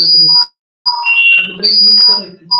म्हटलं तर break miss करायचं.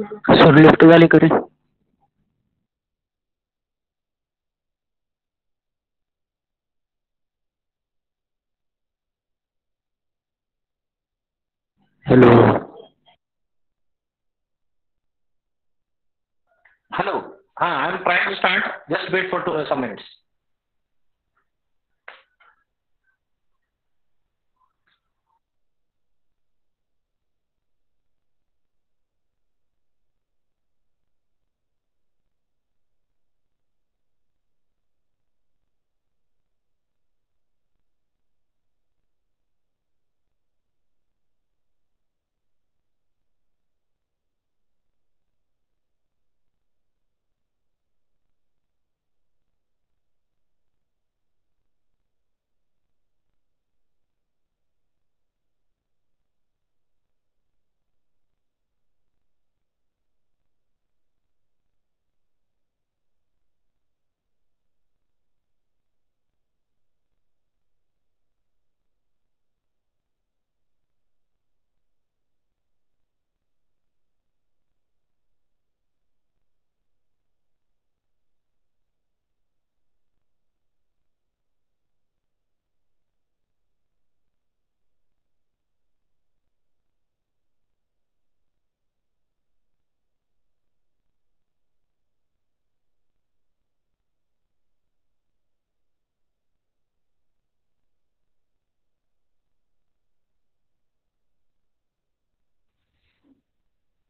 सर लिफ्ट वाली करें। Hello Hello. I'm trying to start. Just wait for some minutes.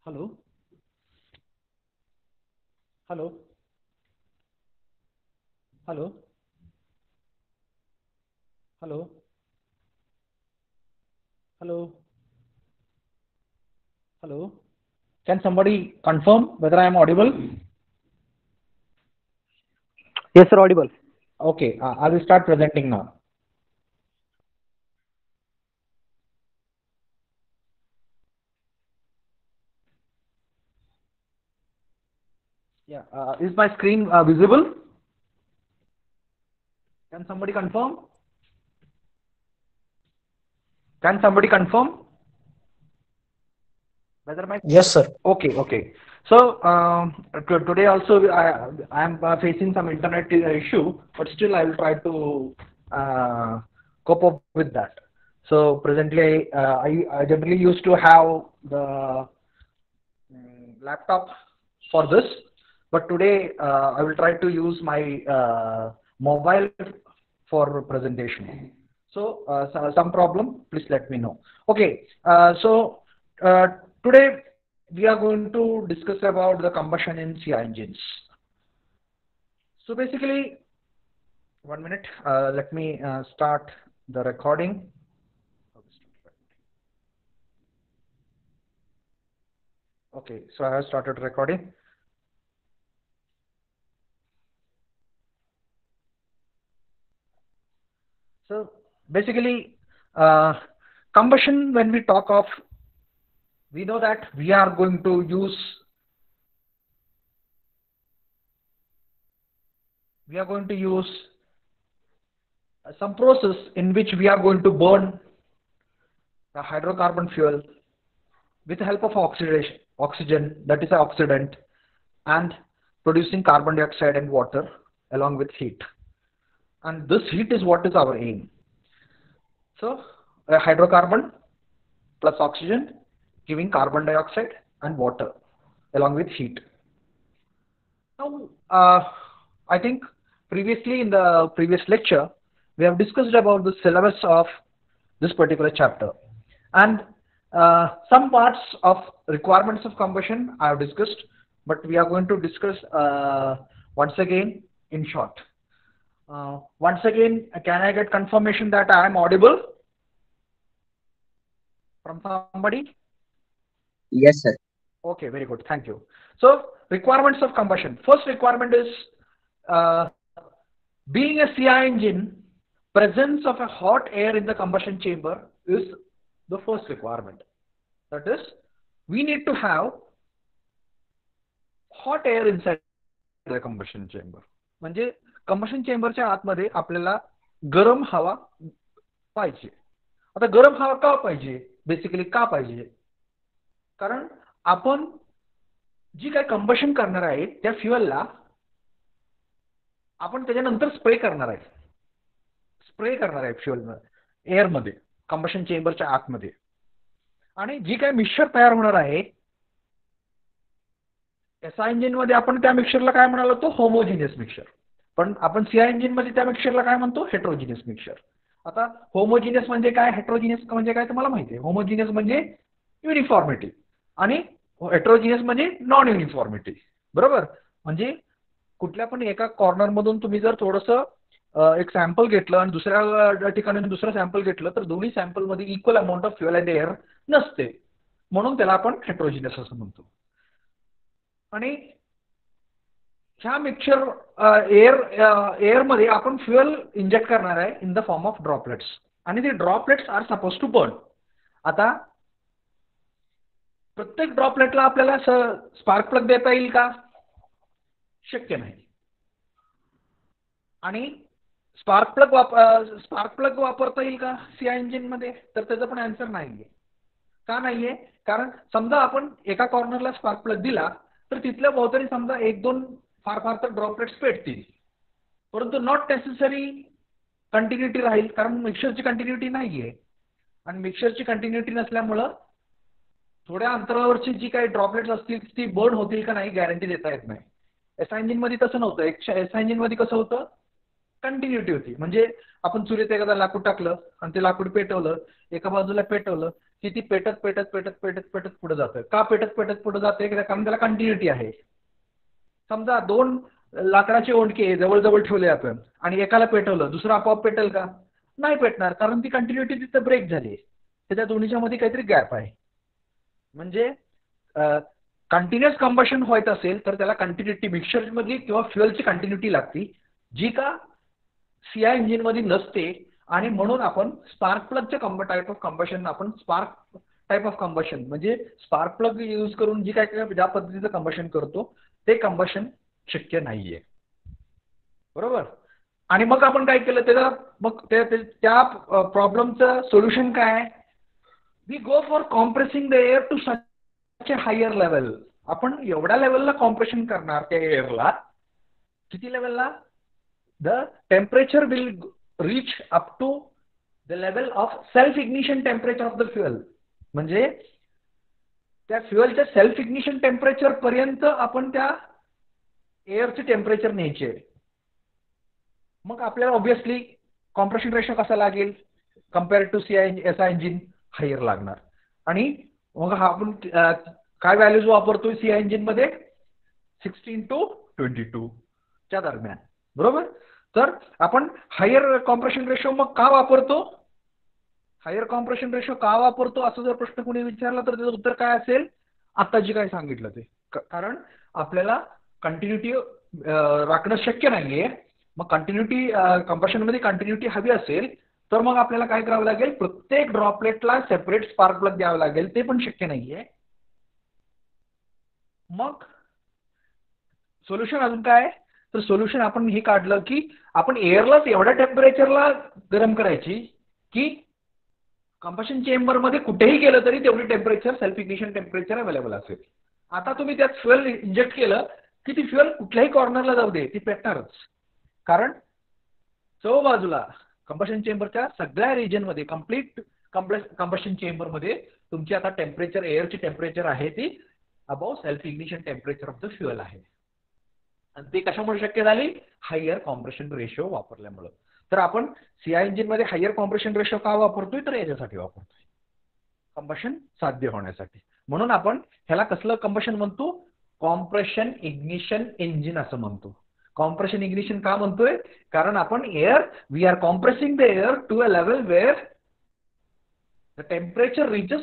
Hello. Hello. Hello. Hello. Hello. Hello. Can somebody confirm whether I am audible? Yes sir, audible. Okay, I will start presenting now. Yeah, is my screen visible? Can somebody confirm? Can somebody confirm whether my— Yes, sir. Okay. So today also I am facing some internet issue, but still I will try to cope up with that. So presently I generally used to have the laptop for this, but today I will try to use my mobile for presentation. So, some problem, please let me know. Okay, today we are going to discuss about the combustion in CI engines. So basically, 1 minute, let me start the recording. Okay, so I have started recording. So basically, combustion, when we talk of, we know that we are going to use some process in which we are going to burn the hydrocarbon fuel with the help of oxygen, that is an oxidant, and producing carbon dioxide and water along with heat. And this heat is what is our aim. So a hydrocarbon plus oxygen giving carbon dioxide and water along with heat. Now, I think previously in the previous lecture, we have discussed about the syllabus of this particular chapter. And some parts of requirements of combustion I have discussed, but we are going to discuss once again in short. Once again, can I get confirmation that I am audible from somebody? Yes, sir. Okay, very good. Thank you. So, requirements of combustion. First requirement is being a CI engine, presence of a hot air in the combustion chamber is the first requirement. That is, we need to have hot air inside the combustion chamber. म्हणजे combustion chamberच्या आतमध्ये आपल्याला गरम हवा पाहिजे. आता गरम हवा का पाहिजे? बेसिकली का पाहिजे? कारण आपण जी काय कंबशन करणार आहे त्या फ्युअलला आपण त्याच्यानंतर स्प्रे करणार आहे फ्युअल एअरमध्ये, कंबशन चेंबरच्या आतमध्ये. आणि जी काय मिक्सचर तयार होणार आहे एसआय इंजिन मध्ये आपण त्या मिक्सचरला काय म्हणालो तो होमोजिनियस मिक्सचर, पण आपण सीआय इंजिन मध्ये त्या मिक्सचरला काय म्हणतो हेट्रोजिनियस मिक्सचर. आता होमोजिनियस म्हणजे काय, हेट्रोजिनियस म्हणजे काय तुम्हाला माहिती आहे. होमोजिनियस म्हणजे युनिफॉर्मिटी आणि हेट्रोजिनियस म्हणजे नॉन युनिफॉर्मिटी. बरोबर. म्हणजे कुठल्या पण एका कॉर्नर मधून तुम्ही जर थोडंसं एक सॅम्पल घेतलं आणि दुसऱ्या ठिकाणी दुसरं सॅम्पल घेतलं तर दोन्ही सॅम्पल मध्ये equal amount of fuel and air नसते, म्हणून त्याला आपण हेट्रोजिनियस असं म्हणतो. आणि ह्या मिक्सचर एअरमध्ये आपण फ्युअल इंजेक्ट करणार आहे in the form of droplets, आणि ते droplets are suppose to burn. आता प्रत्येक ड्रॉपलेटला आपल्याला स्पार्क प्लग देता येईल का, शक्य नाही. आणि स्पार्क प्लग वापरता येईल का सीआय इंजिन मध्ये, तर त्याचं पण आन्सर नाहीये. का नाहीये, कारण समजा आपण एका कॉर्नरला स्पार्क प्लग दिला तर तिथल्या बहुतरी समजा एक दोन फार तर ड्रॉपलेट्स पेटतील, परंतु नॉट नेसेसरी कंटिन्युटी राहील, कारण मिक्सरची कंटिन्युटी नाहीये. आणि मिक्सरची कंटिन्युटी नसल्यामुळं थोड्या अंतरावरची जी काही ड्रॉपलेट्स असतील ती बर्न होतील का नाही गॅरंटी देता येत नाही. एसआय इंजिन मध्ये तसं नव्हतं. एसआय इंजिन मध्ये कसं होतं, कंटिन्युटी होती. म्हणजे आपण चुलीत एखादा लाकूड टाकलं आणि ते लाकूड पेटवलं, एका बाजूला पेटवलं की ती पेटत पुढे जातं. का पेटत पुढे जाते, कारण त्याला कंटिन्युटी आहे. समजा दोन लाकडाचे ओंडके जवळ ठेवले आपण आणि एकाला पेटवलं, दुसरं आपोआप पेटेल का, नाही पेटणार, कारण ती कंटिन्युटी तिथं ब्रेक झाली. त्याच्या दोन्हीच्या मध्ये काहीतरी गॅप आहे. म्हणजे कंटिन्युअस कंबशन होत असेल तर त्याला कंटिन्युटी मिक्सचर मध्ये किंवा फ्युअलची कंटिन्युटी लागते, जी का सीआय इंजिन मध्ये नसते. आणि म्हणून आपण स्पार्क प्लगच्या टाईप ऑफ कंबशन, आपण स्पार्क टाईप ऑफ कंबशन म्हणजे स्पार्क प्लग यूज करून जी काय ज्या पद्धतीचं कंबशन करतो ते कंबशन शक्य नाहीये. बरोबर. आणि मग आपण काय केलं, त्याला मग त्या प्रॉब्लेमचं सोल्युशन काय, we go for compressing the air to such a higher level. आपण एवढ्या लेवलला कॉम्प्रेशन करणार त्या एअरला, किती लेवलला, the temperature will reach up to the level of self ignition temperature of the fuel. म्हणजे त्या फ्युअलच्या सेल्फ इग्निशन टेम्परेचर पर्यंत आपण त्या एअरचे टेम्परेचर न्यायचे. मग आपल्याला ऑब्व्हियसली कॉम्प्रेशन रेशो कसा लागेल, compare to SI engine higher लागणार. आणि मग आपण काय व्हॅल्यूज वापरतोय सीआय इंजिन मध्ये, 16 to 22 च्या दरम्यान. बरोबर. तर आपण हायर कॉम्प्रेशन रेशो मग का वापरतो, हायर कॉम्प्रेशन रेशो का वापरतो असं जर प्रश्न कोणी विचारला तर त्याचं उत्तर काय असेल, आता जी काय सांगितलं ते. कारण आपल्याला कंटिन्युटी राखणं शक्य नाहीये. मग कंटिन्युटी कंबशन मध्ये कंटिन्युटी हवी असेल तर मग आपल्याला काय करावं लागेल, प्रत्येक ड्रॉपलेटला सेपरेट स्पार्क प्लग द्यावं लागेल, ते पण शक्य नाहीये. मग सोल्युशन अजून काय, तर सोल्युशन आपण हे काढलं की आपण एअरलाच एवढ्या टेम्परेचरला गरम करायची की कंबशन चेंबर मध्ये कुठेही गेलं तरी तेवढी temperature self ignition temperature available असेल. आता तुम्ही त्यात फ्युअल इंजेक्ट केलं की ती फ्युअल कुठल्याही कॉर्नरला जाऊ दे ती पेटणारच, कारण बाजूला कंबशन चेंबरच्या सगळ्या रिजन मध्ये कम्प्लीट कंबशन चेंबर मध्ये तुमची आता टेम्परेचर, एअरची टेम्परेचर आहे ती above self ignition temperature of the fuel आहे. आणि ते कशामुळे शक्य झाली, हायर कॉम्प्रेशन रेशो वापरल्यामुळे. तर आपण सीआय इंजिन मध्ये हायर कॉम्प्रेशन रेशो का वापरतोय, तर याच्यासाठी वापरतोय, कंबशन साध्य होण्यासाठी. म्हणून आपण ह्याला कसलं कंबशन म्हणतो, कॉम्प्रेशन इग्निशन इंजिन असं म्हणतो. कॉम्प्रेशन इग्निशन का म्हणतोय, कारण आपण we are compressing the air to a level where the temperature reaches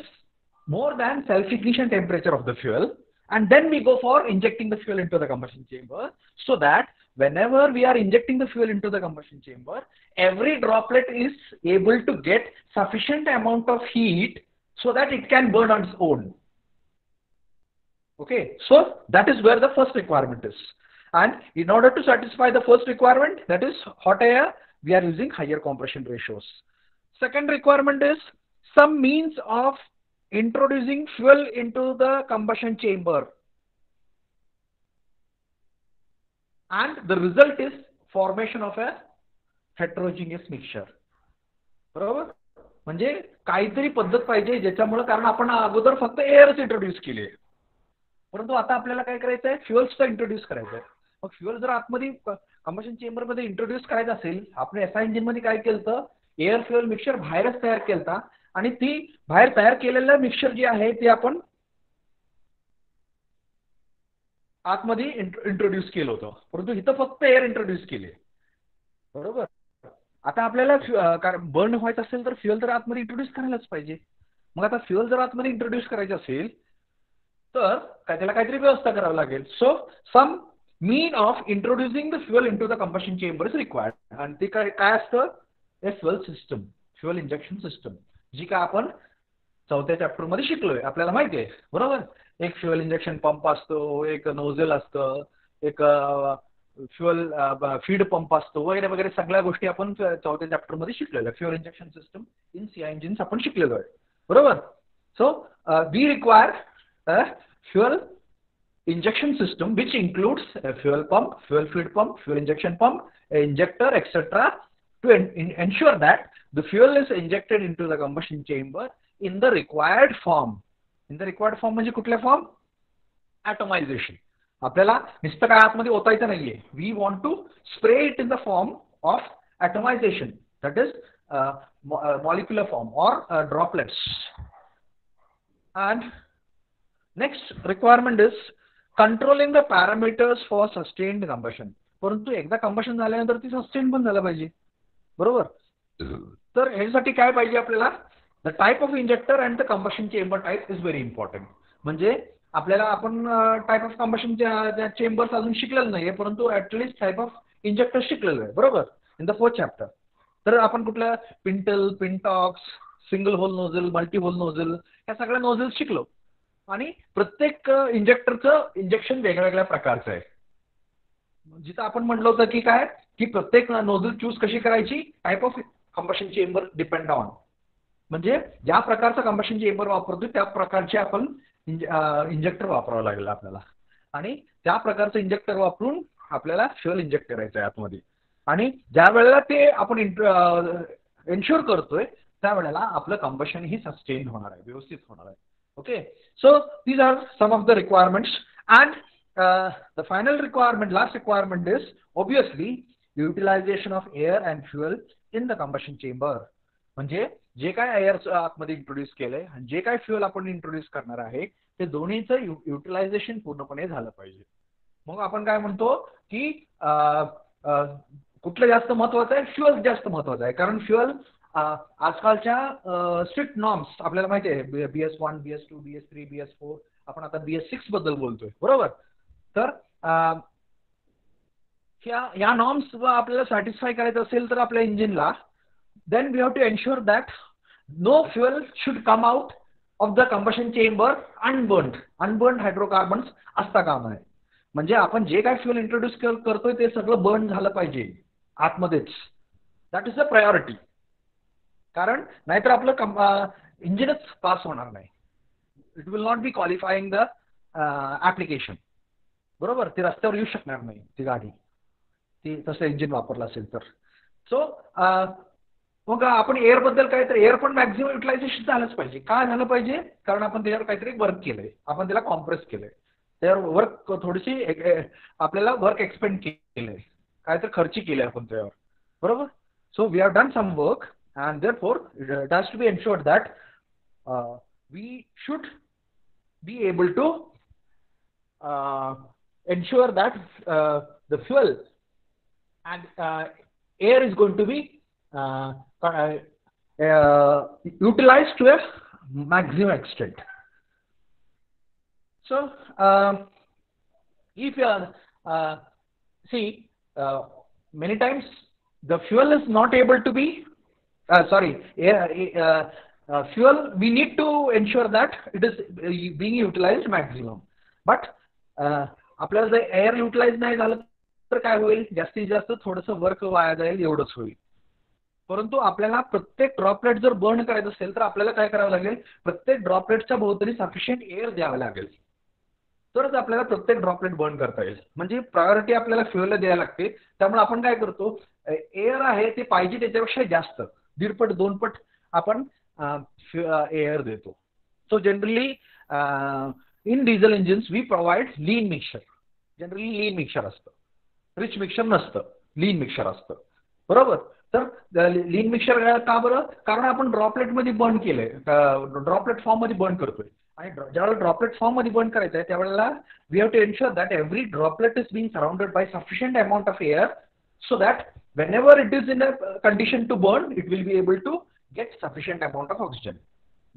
more than self-ignition temperature of the fuel, and then we go for injecting the fuel into the combustion chamber, so that whenever we are injecting the fuel into the combustion chamber, every droplet is able to get sufficient amount of heat so that it can burn on its own. Okay, so that is where the first requirement is. And in order to satisfy the first requirement, that is hot air, we are using higher compression ratios. Second requirement is some means of introducing fuel into the combustion chamber. and the result is formation of a heterogeneous mixture. बरोबर, म्हणजे काहीतरी पद्धत पाहिजे ज्याच्यामुळे, कारण आपण अगोदर फक्त एअरच इंट्रोड्यूस केली आहे, परंतु आता आपल्याला काय करायचं आहे, फ्युअल्सचा इंट्रोड्यूस करायचं आहे. मग फ्युअल जर आतमध्ये कंबशन चेंबरमध्ये इंट्रोड्यूस करायचं असेल, आपण एसआय इंजिनमध्ये काय केलं तर एअर फ्युअल मिक्सचर बाहेरच तयार केलता, आणि ती बाहेर तयार केलेलं मिक्सचर जे आहे ते आपण आतमध्ये इंट्रोड्यूस केलं होतं, परंतु इथं फक्त एअर इंट्रोड्यूस केले. बरोबर, आता आपल्याला बर्न व्हायचं असेल तर फ्युअल तर आतमध्ये इंट्रोड्यूस करायलाच पाहिजे. मग आता फ्युअल जर आतमध्ये इंट्रोड्यूस करायचं असेल तर त्याला काहीतरी व्यवस्था करावी लागेल. So some mean of introducing the fuel into the combustion chamber is required. आणि ते काय असतं, a fuel system, fuel injection system, जी काय आपण 4थ्या चॅप्टरमध्ये शिकलोय, आपल्याला माहिती आहे. बरोबर, एक फ्युअल इंजेक्शन पंप असतो, एक नोझल असतं, एक फ्युअल फीड पंप असतो, वगैरे वगैरे सगळ्या गोष्टी आपण 4थ्या चॅप्टरमध्ये शिकलेलो आहे. Fuel injection system in CI engines आपण शिकलेलो आहे. बरोबर, so we require fuel injection system which includes a fuel pump, fuel feed pump, fuel injection pump, a injector, etc. to ensure that the fuel is injected into the combustion chamber in the required form. In the required form म्हणजे कुठल्या form? Atomization. आपल्याला नुसतं काय आतमध्ये ओतायचं नाहीये. We want to spray it in the form of atomization, that is molecular form or droplets. And next requirement is controlling the parameters for sustained combustion. परंतु एकदा combustion झाल्यानंतर ती सस्टेन पण झालं पाहिजे. बरोबर, तर ह्यासाठी काय पाहिजे आपल्याला, the type of injector and the combustion chamber type is very important. म्हणजे आपल्याला आपण टाइप ऑफ कंबशनच्या चेंबर्स अजून शिकलेलं नाहीये, परंतु ऍटलीस्ट टाइप ऑफ इंजेक्टर शिकलेलं आहे. बरोबर, इन द 4th चॅप्टर. तर आपण कुठल्या pintle, pintaux, single hole nozzle, multi hole nozzle, या सगळ्या नोझल शिकलो, आणि प्रत्येक इंजेक्टरचं इंजेक्शन वेगवेगळ्या प्रकारचं आहे. जिथं आपण म्हटलं होतं की काय, की प्रत्येक नोझल चूज कशी करायची, type of combustion chamber depend on, म्हणजे ज्या प्रकारचं कंबशन चेंबर वापरतो त्या प्रकारचे आपण इंजेक्टर वापरावं लागेल आपल्याला, आणि त्या प्रकारचं इंजेक्टर वापरून आपल्याला फ्युअल इंजेक्ट करायचं आहे आतमध्ये. आणि ज्या वेळेला ते आपण एन्श्योर करतोय त्यावेळेला आपलं कंबशन ही सस्टेन होणार आहे, व्यवस्थित होणार आहे. Okay, so these are some of the requirements, and the final requirement, last requirement is obviously utilization of air and fuel in the combustion chamber. म्हणजे जे काय एअर आतमध्ये इंट्रोड्यूस केलंय आणि जे काय फ्युअल आपण इंट्रोड्यूस करणार आहे ते दोन्हीचं युटिलायझेशन पूर्णपणे झालं पाहिजे. मग आपण काय म्हणतो की कुठलं जास्त महत्वाचं आहे, फ्युअल जास्त महत्वाचं आहे, कारण फ्युअल आजकालच्या स्ट्रिक्ट नॉर्म्स आपल्याला माहिती आहे, BS1, BS2, BS3, BS4, आपण आता BS6 बद्दल बोलतोय. बरोबर, तर या नॉर्म्स आपल्याला सॅटिस्फाय करायचं असेल तर आपल्या इंजिनला, then we have to ensure that no fuel should come out of the combustion chamber unburned hydrocarbons असता कामा नये. म्हणजे आपण जे काय फ्युअल इंट्रोड्यूस करतोय ते सगळं बर्न झालं पाहिजे आतमध्येच. दॅट इज द प्रायोरिटी, कारण नाहीतर आपलं इंजिनच पास होणार नाही. It will not be qualifying the application. बरोबर, ते रस्त्यावर येऊ शकणार नाही ती गाडी, ती तसं इंजिन वापरलं असेल तर. सो मग आपण एअर बद्दल काय, तर एअर पण मॅक्झिमम युटिलायझेशन झालंच पाहिजे. काय झालं पाहिजे, कारण आपण त्याच्यावर काहीतरी वर्क केलंय, आपण त्याला कॉम्प्रेस केलंय, त्यावर वर्क थोडीशी आपल्याला वर्क एक्सपेंड केलंय, काय तर खर्ची केली आपण त्यावर. बरोबर, so we have done some work, and therefore it has to be ensured that we should be able to ensure that the fuel and air is going to be utilized to a maximum extent. So if see many times the fuel is not able to be fuel, we need to ensure that it is being utilized maximum. But आपल्याला जर air utilise नाही झालं तर काय होईल, जास्तीत जास्त थोडंसं वर्क वाया जाईल एवढंच होईल. परंतु आपल्याला प्रत्येक ड्रॉपलेट जर बर्न करायचं असेल तर आपल्याला काय करावं लागेल, प्रत्येक ड्रॉपलेटच्या भोवतरी सफिशियंट एअर द्यावं लागेल. तरच आपल्याला प्रत्येक ड्रॉपलेट बर्न करता येईल. म्हणजे प्रायोरिटी आपल्याला फ्युएलला द्यायला लागते. त्यामुळे आपण काय करतो, एअर आहे ते पाहिजे त्याच्यापेक्षा जास्त 1.5 पट 2 पट आपण एअर देतो. So generally in diesel engines we provide lean mixture. Generally lean mixture असतं, रिच मिक्सचर नसतं, लीन मिक्सचर असतं. बरोबर. तर लीन मिक्सचर का बरं? कारण आपण ड्रॉपलेटमध्ये बर्न केलंय, ड्रॉपलेट फॉर्ममध्ये बर्न करतोय. आणि ज्यावेळेला ड्रॉपलेट फॉर्ममध्ये बर्न करायचं आहे त्यावेळेला we have to ensure that every droplet is being surrounded by sufficient amount of air so that whenever it is in a condition to burn, it will be able to get sufficient amount of oxygen.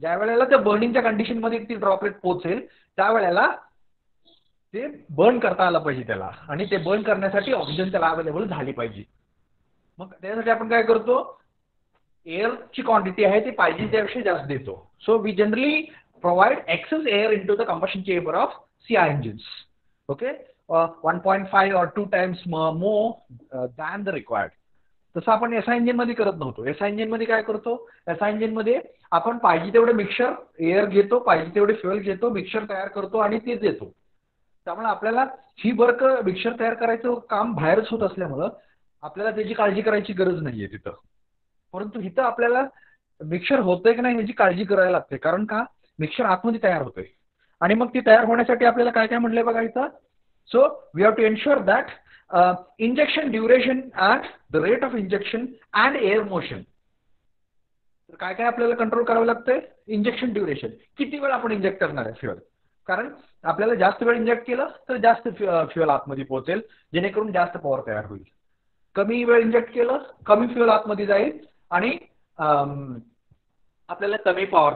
ज्या वेळेला त्या बर्निंगच्या condition मध्ये ती droplet पोहोचेल त्यावेळेला ते burn करता आलं पाहिजे त्याला, आणि ते बर्न करण्यासाठी ऑक्सिजन त्याला अवेलेबल झाली पाहिजे. मग त्यासाठी आपण काय करतो, एअरची क्वांटिटी आहे ती पाहिजे त्यापेक्षा जास्त देतो. So we generally provide excess air into the combustion chamber of CI engines. Okay, 1.5 or 2 times more than the required. तसं आपण SI इंजिन मध्ये करत नव्हतो. SI इंजिन मध्ये काय करतो, SI इंजिन मध्ये आपण पाहिजे तेवढे मिक्सचर एअर घेतो, पाहिजे तेवढे फ्युएल घेतो, मिक्सचर तयार करतो आणि ते देतो. त्यामुळे आपल्याला ही वर्क मिक्सचर तयार करायचं काम बाहेरच होत असल्यामुळं आपल्याला त्याची काळजी करायची गरज नाहीये तिथं. परंतु इथं आपल्याला मिक्सचर होतंय की नाही याची काळजी करायला लागते. कारण का, मिक्सचर आतमध्ये तयार होतंय आणि मग ती तयार होण्यासाठी आपल्याला काय काय म्हणलंय बघा इथं. So we have to ensure that injection duration and the rate of injection and air motion. तर काय काय आपल्याला कंट्रोल करावं लागतंय. इंजेक्शन ड्युरेशन, किती वेळ आपण इंजेक्ट करणार आहे फ्युएल. कारण आपल्याला जास्त वेळ इंजेक्ट केलं तर जास्त फ्युएल आतमध्ये पोहोचेल, जेणेकरून जास्त पॉवर तयार होईल. कमी वेळ इंजेक्ट केलं कमी फ्युएल आतमध्ये जाईल आणि आपल्याला कमी पॉवर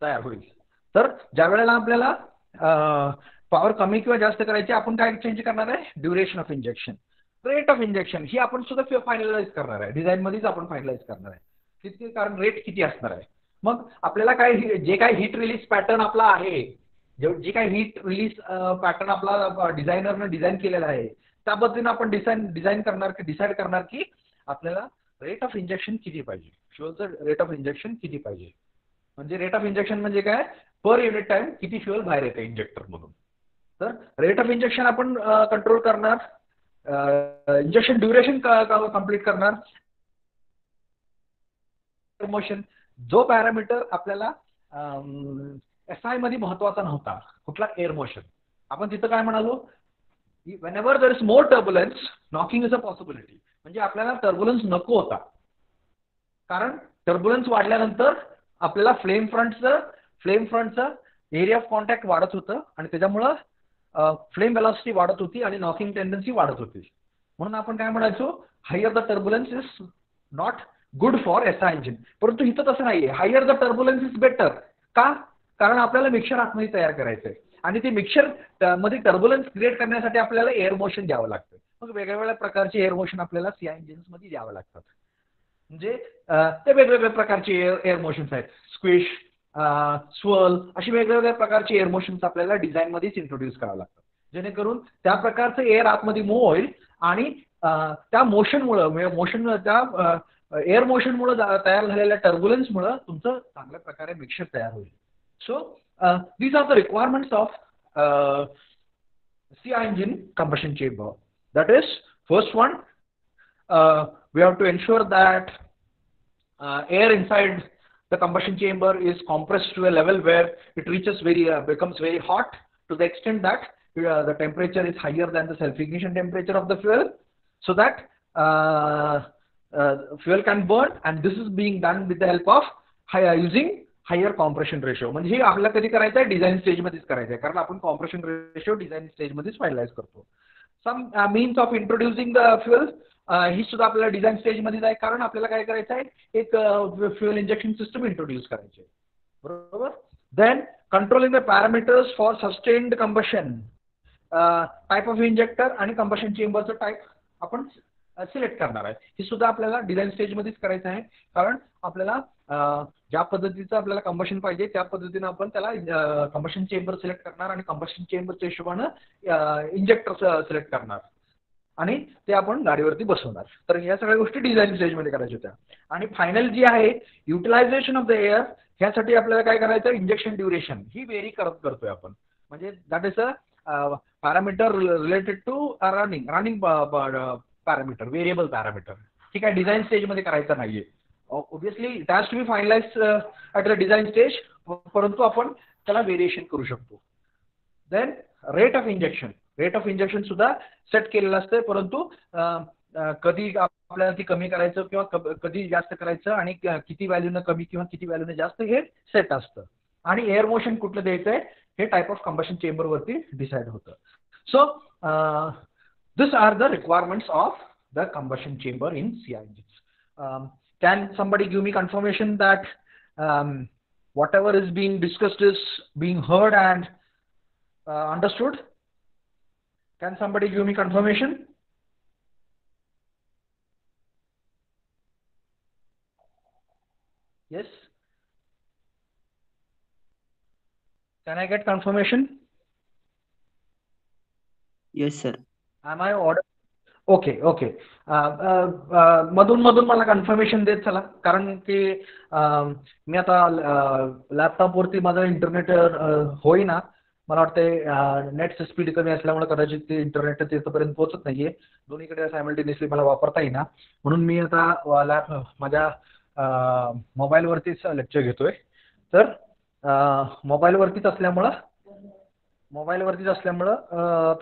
तयार होईल. तर ज्या वेळेला आपल्याला पॉवर कमी किंवा जास्त करायची आपण काय चेंज करणार आहे, duration of injection, rate of injection ही आपण सुद्धा फायनलाइज करणार आहे. डिझाईन मध्येच आपण फायनलाइज करणार आहे किती, कारण रेट किती असणार आहे. मग आपल्याला काय जे काही हीट रिलीज पॅटर्न आपला आहे, जे काही हीट रिलीज पॅटर्न आपला डिझायनरनं डिझाईन केलेला आहे त्या पद्धतीने आपण डिझाईन करणार की डिसाईड करणार की आपल्याला रेट ऑफ इंजेक्शन किती पाहिजे, फ्युएलचं रेट ऑफ इंजेक्शन किती पाहिजे. म्हणजे रेट ऑफ इंजेक्शन म्हणजे काय, पर युनिट टाइम किती फ्युएल बाहेर येते इंजेक्टर मधून. तर रेट ऑफ इंजेक्शन आपण कंट्रोल करणार, इंजेक्शन ड्युरेशन कंप्लीट करणार, मोशन. जो पॅरामीटर आपल्याला SI मध्ये महत्वाचा नव्हता कुठला, एअर मोशन. आपण तिथं काय म्हणालो, whenever there is more turbulence, knocking is a possibility. म्हणजे आपल्याला टर्ब्युलन्स नको होता, कारण टर्ब्युलन्स वाढल्यानंतर आपल्याला फ्लेम फ्रंटचं एरिया ऑफ कॉन्टॅक्ट वाढत होतं आणि त्याच्यामुळं फ्लेम वेलॉसिटी वाढत होती आणि नॉकिंग टेंडन्सी वाढत होती. म्हणून आपण काय म्हणायचो, higher the turbulence is not good for SI engine. परंतु इथं तसं नाहीये, higher the turbulence is better. का, कारण आपल्याला मिक्सचर आतमध्ये तयार करायचंय आणि ते मिक्सचर मध्ये टर्ब्युलन्स क्रिएट करण्यासाठी आपल्याला एअर मोशन द्यावं लागतं. मग वेगवेगळ्या प्रकारचे एअर मोशन आपल्याला CI इंजिन्स मध्ये द्यावं लागतात. म्हणजे ते वेगवेगळ्या प्रकारचे एअर मोशन्स आहेत, स्क्विश, स्वर्ल, अशी वेगवेगळ्या प्रकारचे एअर मोशन्स आपल्याला डिझाईन मध्येच इंट्रोड्यूस करावं लागतं, जेणेकरून त्या प्रकारचं एअर आतमध्ये मूव्ह होईल आणि त्या मोशनमुळे त्या एअर मोशनमुळे तयार झालेल्या टर्ब्युलन्समुळे तुमचं चांगल्या प्रकारे मिक्सचर तयार होईल. So these are the requirements of CI engine combustion chamber. That is, first one, we have to ensure that air inside the combustion chamber is compressed to a level where it becomes very hot, to the extent that the temperature is higher than the self-ignition temperature of the fuel, so that fuel can burn, and this is being done with the help of using higher compression ratio. म्हणजे हे आपल्याला कधी करायचं आहे, design stage मध्येच करायचं आहे, कारण आपण कॉम्प्रेशन रेशो डिझाईन स्टेज मध्येच फायनलाइज करतो. Some means of introducing the fuel ही सुद्धा आपल्याला डिझाईन स्टेज मध्येच आहे, कारण आपल्याला काय करायचं आहे, एक फ्युएल इंजेक्शन सिस्टम इंट्रोड्यूस करायची आहे. बरोबर. Then controlling the parameters for sustained combustion, type of injector आणि कंबशन चेंबरचं टाइप आपण सिलेक्ट करणार आहे. हे सुद्धा आपल्याला डिझाईन स्टेज मध्येच करायचं आहे, कारण आपल्याला ज्या पद्धतीचं आपल्याला कंबशन पाहिजे त्या पद्धतीने आपण त्याला कंबशन चेंबर सिलेक्ट करणार आणि कंबशन चेंबरच्या हिशोबानं इंजेक्टर सिलेक्ट करणार. आणि ते आपण गाडीवरती बसवणार. तर या सगळ्या गोष्टी डिझाईन स्टेजमध्ये करायच्या होत्या. आणि फायनल जी आहे युटिलायझेशन ऑफ द एअर, ह्यासाठी आपल्याला काय करायचं, इंजेक्शन ड्युरेशन ही व्हेरी करतोय आपण. म्हणजे that is a parameter related to running parameter, variable parameter. ठीक आहे, डिझाईन स्टेजमध्ये करायचं नाहीये. Obviously it has to be finalize at the design stage, परंतु आपण त्याला व्हेरिएशन करू शकतो. देन रेट ऑफ इंजेक्शन सुद्धा सेट केलेलं असतं, परंतु कधी आपल्याला ती कमी करायचं किंवा कधी जास्त करायचं आणि किती व्हॅल्यूनं कमी किंवा किती व्हॅल्यूनं जास्त हे सेट असतं. आणि एअर मोशन कुठलं द्यायचंय हे टाईप ऑफ कंबशन चेंबर वरती डिसाइड होतं. So this are the requirements of the combustion chamber in CI engines. Can somebody give me confirmation that whatever is being discussed is being heard and understood? Can somebody give me confirmation? Yes? Can I get confirmation? Yes, sir. Am I audible? Okay. मधून मला confirmation देत चला, कारण की मी आता लॅपटॉपवरती माझं internet होईना. मला वाटतं नेट स्पीड कमी असल्यामुळे कदाचित ते इंटरनेट तिथपर्यंत पोहोचत नाहीये. दोन्हीकडे सायमल्टेनियसली मला वापरता येईना, म्हणून मी आता माझ्या मोबाईलवरतीच लेक्चर घेतोय. तर मोबाईलवरतीच असल्यामुळं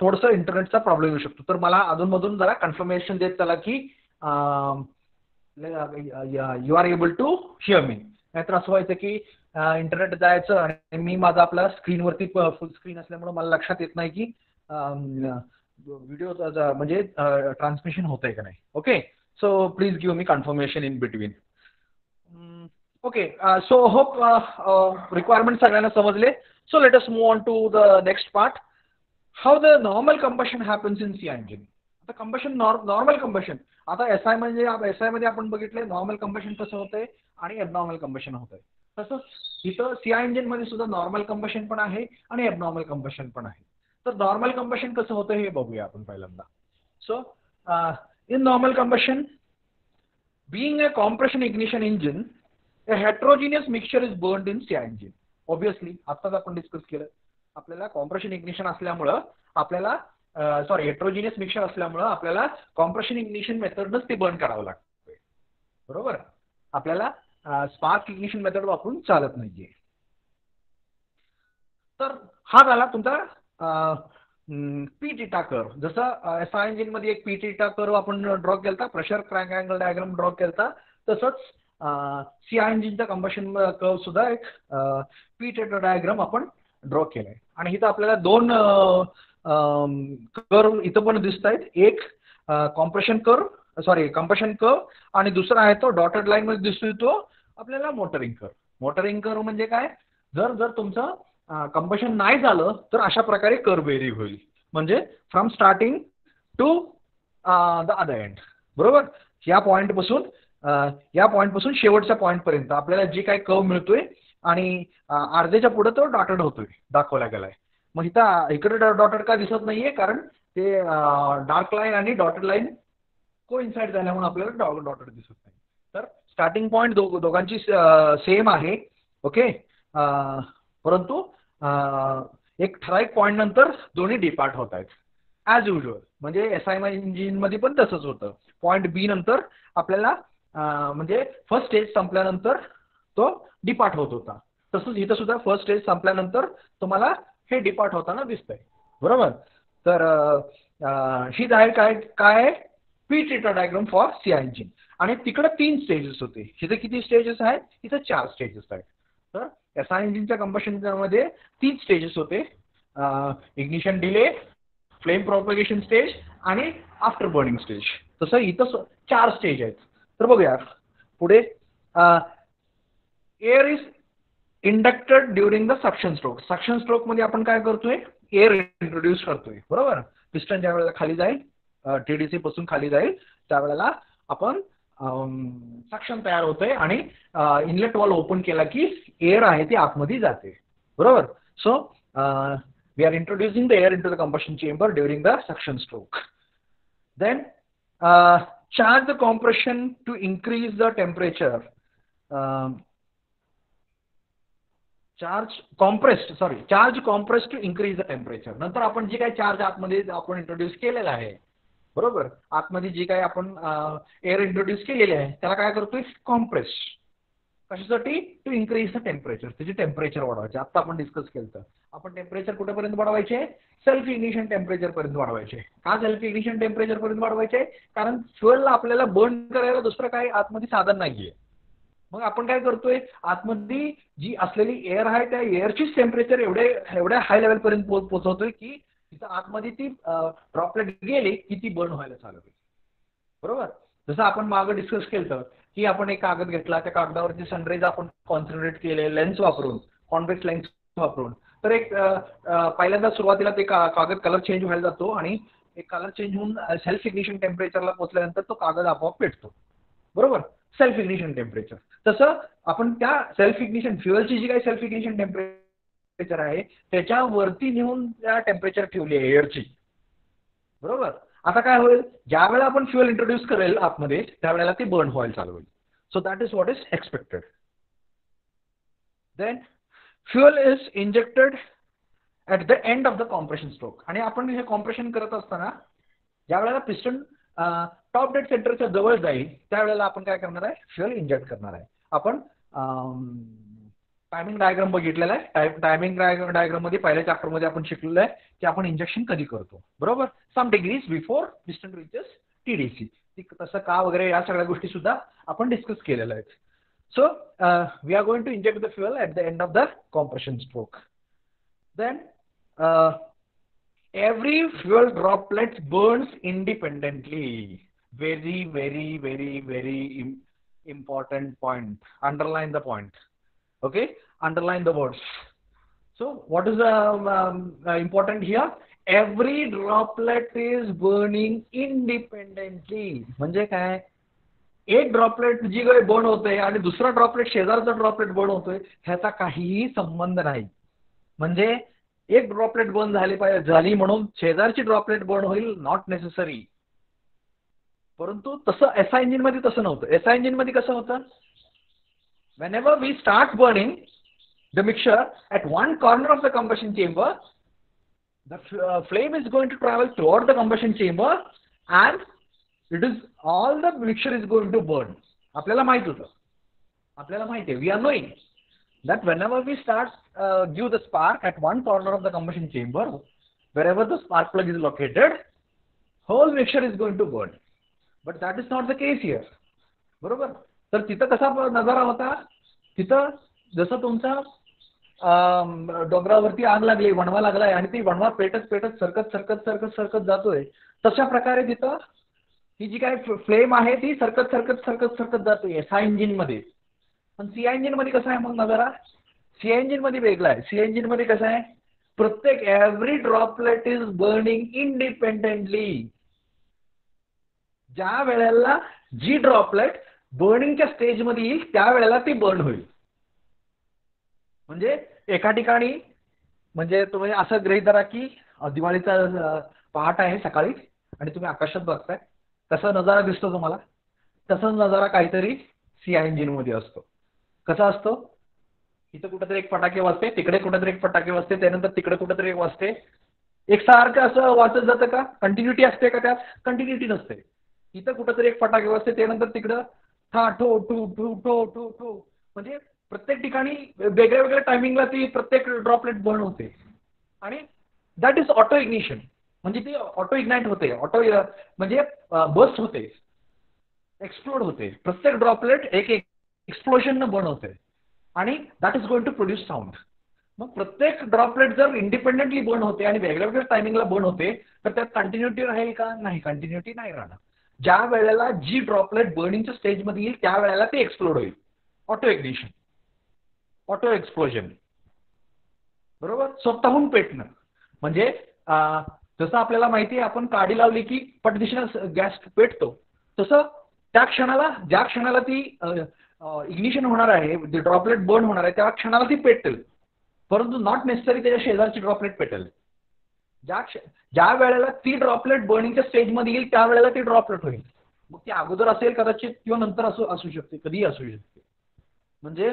थोडंसं इंटरनेटचा प्रॉब्लेम येऊ शकतो. तर मला अधूनमधून जरा कन्फर्मेशन देत चला की you are able to hear me. नाहीतर असं व्हायचं की इंटरनेट जायचं आणि मी माझा आपला स्क्रीनवरती फुल स्क्रीन असल्यामुळे मला लक्षात येत नाही की व्हिडिओ म्हणजे ट्रान्समिशन होतंय का नाही. Okay, so please give me confirmation in between. Okay, so hope requirement सगळ्यांना समजले. So let us move on to the next part. How the normal combustion happens in CI engine. आता combustion normal combustion. आता SI मध्ये आपण बघितलंय normal combustion कसं होतंय आणि एबनॉर्मल कंबशन होतंय. तसंच इथं CI engine मध्ये सुद्धा नॉर्मल कंबशन पण आहे आणि एबनॉर्मल कंबशन पण आहे. तर नॉर्मल कंबशन कसं होतं हे बघूया आपण पहिल्यांदा. So in normal combustion, being a compression ignition engine, a heterogeneous mixture is burned in CI engine. Obviously आत्ताच आपण डिस्कस केलं, आपल्याला कॉम्प्रेशन इग्निशन असल्यामुळं आपल्याला हेट्रोजिनियस मिक्सचर असल्यामुळं आपल्याला कॉम्प्रेशन इग्निशन मेथडनंच ते बर्न करावं लागतंय. बरोबर, आपल्याला स्पार्क इग्निशन मेथड वापरून चालत नाहीये. तर हा झाला तुमचा पीटीटा कर्व. जसं SI इंजिन मध्ये एक पीटीटा कर्व आपण ड्रॉ केलता, pressure crack angle diagram draw केलता, तसंच CI इंजिनचा कंबशन कर्व सुद्धा एक पीटीटा डायग्राम आपण ड्रॉ केलाय. आणि इथं आपल्याला दोन कर्व इथं पण दिसत आहेत. एक कंबशन कर्व आणि दुसरा आहे तो डॉटेड लाईन मध्ये दिसतोय तो आपल्याला मोटरिंग कर्व. मोटरिंग कर्व म्हणजे काय, जर तुमचं कंबशन नाही झालं तर अशा प्रकारे कर्व व्हेरी होईल. म्हणजे from starting to the other end. बरोबर, या पॉइंट पासून शेवटच्या पॉइंट पर्यंत आपल्याला जे काही कर्व मिळतोय आणि अर्ध्याच्या पुढे तो डॉटेड होतोय, दाखवला गेलाय. मग इकडे डॉटेड का दिसत नाहीये, कारण ते डार्क लाईन आणि डॉटेड लाईन कोइन्साइड झाल्यामुळे आपल्याला डॉटेड दिसत नाही. तर स्टार्टिंग पॉइंट दोघांची सेम आहे. ओके, परंतु एक ठराविक पॉइंट नंतर दोन्ही डिपार्ट होत आहेत ॲज युजल. म्हणजे SI इंजिन मध्ये पण तसंच होतं. पॉइंट बी नंतर आपल्याला म्हणजे फर्स्ट स्टेज संपल्यानंतर तो डिपार्ट होत होता. तसंच इथं सुद्धा फर्स्ट स्टेज संपल्यानंतर तुम्हाला हे डिपार्ट होताना दिसतंय. बरोबर, तर ही काय पीटीटा डायग्राम फॉर CI इंजिन. आणि तिकडे 3 स्टेजेस होते. इथे किती स्टेजेस आहेत, इथे 4 स्टेजेस आहेत. तर SI इंजिनच्या कंबशन मध्ये 3 स्टेजेस होते, ignition delay, flame propagation stage आणि आफ्टर बर्निंग स्टेज. तसं इथं 4 स्टेज आहेत. तर बघूया पुढे. Air is inducted during the suction stroke. Suction stroke मध्ये आपण काय करतोय, एअर इंट्रोड्यूस करतोय. बरोबर, पिस्टन ज्या वेळेला खाली जाईल, TDC पासून खाली जाईल, त्यावेळेला आपण सक्शन तयार होतंय आणि इनलेट वॉल ओपन केला की एअर आहे ती आतमध्ये जाते. बरोबर, so we are introducing the air into the combustion chamber during the suction stroke. Then charge the compression to increase the temperature. Charge compressed to increase the temperature. नंतर आपण जी काही चार्ज आतमध्ये आपण इंट्रोड्यूस केलेला आहे, बरोबर, आतमध्ये जी काही आपण एअर इंट्रोड्यूस केलेली आहे त्याला काय करतोय, कॉम्प्रेस. कशासाठी, टू इन्क्रीज द टेम्परेचर, त्याचे टेम्परेचर वाढवायचे. आता आपण डिस्कस केलं, आपण टेम्परेचर कुठेपर्यंत वाढवायचे, सेल्फ इग्निशन टेम्परेचर पर्यंत वाढवायचे. का सेल्फ इग्निशन टेम्परेचर पर्यंत वाढवायचे, कारण फ्युएलला आपल्याला बर्न करायला दुसरं काही आतमध्ये साधन नाहीये. मग आपण काय करतोय, आतमध्ये जी असलेली एअर आहे त्या एअरचीच टेम्परेचर एवढ्या हाय लेवल पर्यंत पोहोचवतोय की तिथं आतमध्ये ती ड्रॉपलेट गेली की ती बर्न व्हायला चालू होईल. बरोबर, जसं आपण मागं डिस्कस केलं की आपण एक कागद घेतला, त्या कागदावरती सनरेज आपण कॉन्सन्ट्रेट केले लेन्स वापरून, कॉन्व्हेक्स लेन्स वापरून. तर एक पहिल्यांदा सुरुवातीला ते कागद कलर चेंज व्हायला जातो आणि एक कलर चेंज होऊन सेल्फ इग्निशन टेम्परेचरला पोहोचल्यानंतर तो कागद आपोआप पेटतो. बरोबर, सेल्फ इग्निशन टेम्परेचर. तसं आपण त्या सेल्फ इग्निशन फ्युएलची जी काही सेल्फ इग्निशन टेम्परेचर आहे त्याच्यावरती नेऊन त्या टेम्परेचर ठेवली आहे एअरची. बरोबर, आता काय होईल, ज्या वेळेला आपण फ्युएल इंट्रोड्यूस करेल आतमध्ये त्यावेळेला ती बर्न व्हायला चालू होईल. So that is what is expected. Then fuel is injected at the end of the compression stroke. आणि आपण हे कॉम्प्रेशन करत असताना ज्या वेळेला पिस्टन टॉप डेड सेंटरच्या जवळ जाईल त्यावेळेला आपण काय करणार आहे, फ्युएल इंजेक्ट करणार आहे. आपण टायमिंग डायग्राम बघितलेला आहे. टायमिंग डायग्राम मध्ये पहिल्या चॅप्टर मध्ये आपण शिकलेलं आहे की आपण इंजेक्शन कधी करतो. बरोबर, some degrees before piston reaches TDC. तसं का वगैरे या सगळ्या गोष्टी सुद्धा आपण डिस्कस केलेल्या आहेत. So we are going to inject the fuel at the end of the compression stroke. Then every fuel droplet burns independently. Very, very, very, very important point. Underline the point. Okay, underline the words. So what is important here? Every droplet is burning independently. म्हणजे काय, एक droplet जी काही burn होते आणि दुसरा droplet शेजारचा droplet burn होतोय ह्याचा काहीही संबंध नाही. म्हणजे एक ड्रॉपलेट बर्न झाली म्हणून शेजारची ड्रॉपलेट बर्न होईल, नॉट नेसेसरी. परंतु तसं एसआय इंजिन मध्ये तसं नव्हतं. एसआय इंजिन मध्ये कसं होतं, whenever we start burning the mixture at one corner of the combustion chamber, the flame is going to travel toward the combustion chamber and it is all the mixture is going to burn. आपल्याला माहित होतं, आपल्याला माहिती आहे, we are knowing that whenever we start give the spark at one corner of the combustion chamber, wherever the spark plug is located, whole mixture is going to burn. But that is not the case here. बरोबर, तर तिथं कसा नजारा होता, तिथं जसं तुमचा डोंगरावरती आग लागली, वणवा लागलाय आणि ती वणवा पेटत पेटत सरकत जातोय, तशा प्रकारे तिथं ही जी काय फ्लेम आहे ती सरकत जातोय एसआय इंजिन मध्ये. पण सीआय इंजिन मध्ये कसं आहे मग नजारा, सीआय इंजिन मध्ये वेगळा आहे. सीआय इंजिन मध्ये कसं आहे, प्रत्येक every droplet is burning independently. ज्या वेळेला जी ड्रॉपलेट बर्निंगच्या स्टेज मध्ये येईल त्यावेळेला ती बर्न होईल. म्हणजे एका ठिकाणी, म्हणजे तुम्ही असं गृहीत धरा की दिवाळीचा पहाट आहे सकाळी आणि तुम्ही आकाशात बघताय, कसा नजारा दिसतो तुम्हाला, तसाच नजारा काहीतरी सीआय इंजिन मध्ये असतो. कसा असतो, इथं कुठेतरी एक फटाके वाजते, तिकडे कुठेतरी एक फटाके वाजते, त्यानंतर तिकडे कुठेतरी एक वाजते. एकसारखं असं वाचत जातं का, कंटिन्युटी असते का, त्यात कंटिन्युटी नसते. इथं कुठेतरी एक फटाके वाजते, त्यानंतर तिकडं ठा ठो ठू ठू ठो ठो ठो, म्हणजे प्रत्येक ठिकाणी वेगळ्या वेगळ्या टायमिंगला ती प्रत्येक ड्रॉपलेट बर्न होते. आणि दॅट इज ऑटो इग्निशन. म्हणजे ती ऑटो इग्नाइट होते, ऑटो म्हणजे बस्ट होते, एक्सप्लोड होते. प्रत्येक ड्रॉपलेट एक एक्सप्लोजन न बर्न होते आणि that is going to produce sound. मग प्रत्येक ड्रॉपलेट जर इंडिपेंडेंटली बर्न होते आणि वेगळ्या वेगळ्या टायमिंगला बर्न होते तर त्यात कंटिन्युटी राहील का, नाही, कंटिन्युटी नाही राहणार. ज्या वेळेला जी ड्रॉपलेट बर्निंगच्या स्टेजमध्ये येईल त्या वेळेला ते एक्सप्लोड होईल, ऑटो इग्निशन, ऑटो एक्सप्लोजन. बरोबर, स्वतःहून पेटणं. म्हणजे जसं आपल्याला माहिती आहे, आपण काडी लावली की पटदिशीनं गॅस पेटतो, तसं त्या क्षणाला, ज्या क्षणाला ती इग्निशन होणार आहे, ड्रॉपलेट बर्न होणार आहे त्या क्षणाला ती पेटेल, परंतु नॉट नेसेसरी त्याच्या शेजारची ड्रॉपलेट पेटेल. ज्या वेळेला ती ड्रॉपलेट बर्निंगच्या स्टेजमध्ये येईल त्यावेळेला ती ड्रॉपलेट होईल. मग ती अगोदर असेल कदाचित किंवा नंतर असू शकते, कधीही असू शकते. म्हणजे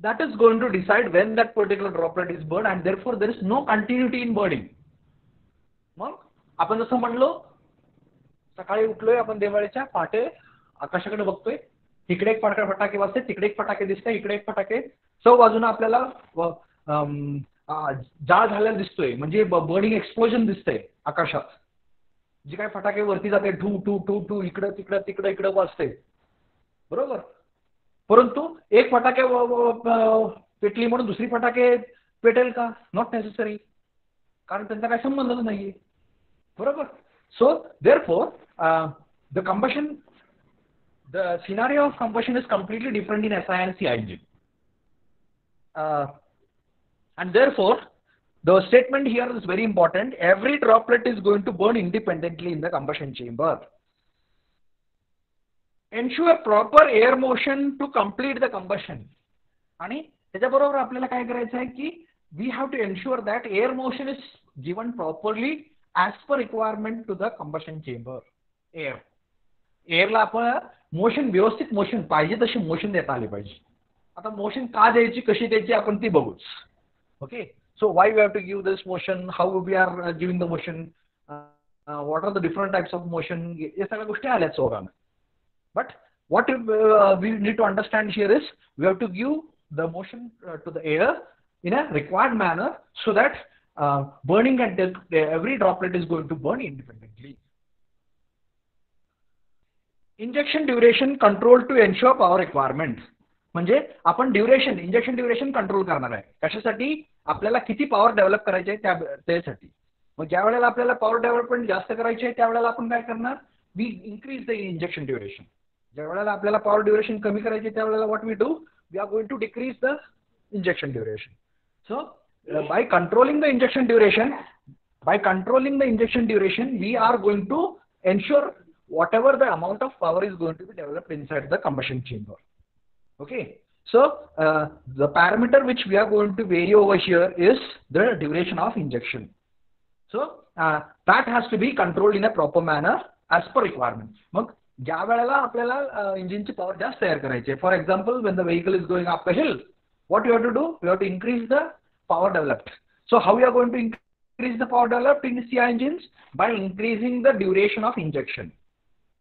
that is going to decide when that particular droplet is burned and therefore there is no continuity in burning. मग आपण जसं म्हणलो, सकाळी उठलोय आपण दिवाळीच्या पहाटे आकाशाकडे बघतोय, तिकडे एक फटाके वाजते, तिकडे एक फटाके दिसते, इकडे एक फटाके, सौ बाजूला आपल्याला जाळ झालेला दिसतोय, म्हणजे बर्निंग एक्सप्लोजन दिसतंय आकाशात. जे काय फटाके वरती जाते ठू ठू ठू ठू, इकडं तिकडं तिकडं इकडं वाजते, बरोबर. परंतु एक फटाके पेटली म्हणून दुसरी फटाके पेटेल का? नॉट नेसेसरी, कारण त्यांचा काही संबंधच नाहीये, बरोबर. So therefore the combustion, the scenario of combustion is completely different in SI and CI engine. And therefore, the statement here is very important. Every droplet is going to burn independently in the combustion chamber. Ensure proper air motion to complete the combustion. आणि त्याच्याबरोबर आपल्याला काय करायचं आहे की we have to ensure that air motion is given properly as per requirement to the combustion chamber. एअरला आपण motion, व्यवस्थित motion पाहिजे तशी मोशन देता आली पाहिजे. आता मोशन का द्यायची, कशी द्यायची आपण ती बघूच. Okay, so why we have to give this motion, how we are giving the motion, what are the different types of motion, या सगळ्या गोष्टी आल्याच सोबत. But what we need to understand here is we have to give the motion to the air in a required manner so that burning and every droplet is going to burn independently. Injection duration control to ensure power requirement. म्हणजे आपण duration, injection duration control करणार आहे. कशासाठी? आपल्याला किती power develop करायची आहे त्यासाठी. मग ज्या वेळेला आपल्याला पॉवर डेव्हलपमेंट जास्त करायची आहे त्यावेळेला आपण काय करणार? We increase the injection duration. ज्या वेळेला आपल्याला पॉवर ड्युरेशन कमी करायची आहे त्यावेळेला what we do, we are going to decrease the injection duration. So by controlling the injection duration, we are going to ensure whatever the amount of power is going to be developed inside the combustion chamber. Okay, so the parameter which we are going to vary over here is the duration of injection. So that has to be controlled in a proper manner as per requirement. मग ज्या वेळेला आपल्याला इंजिनची power जास्त तयार करायची आहे, for example when the vehicle is going up a hill, what you have to do? We have to increase the power developed. So how we are going to increase the power developed in CI engines? By increasing the duration of injection.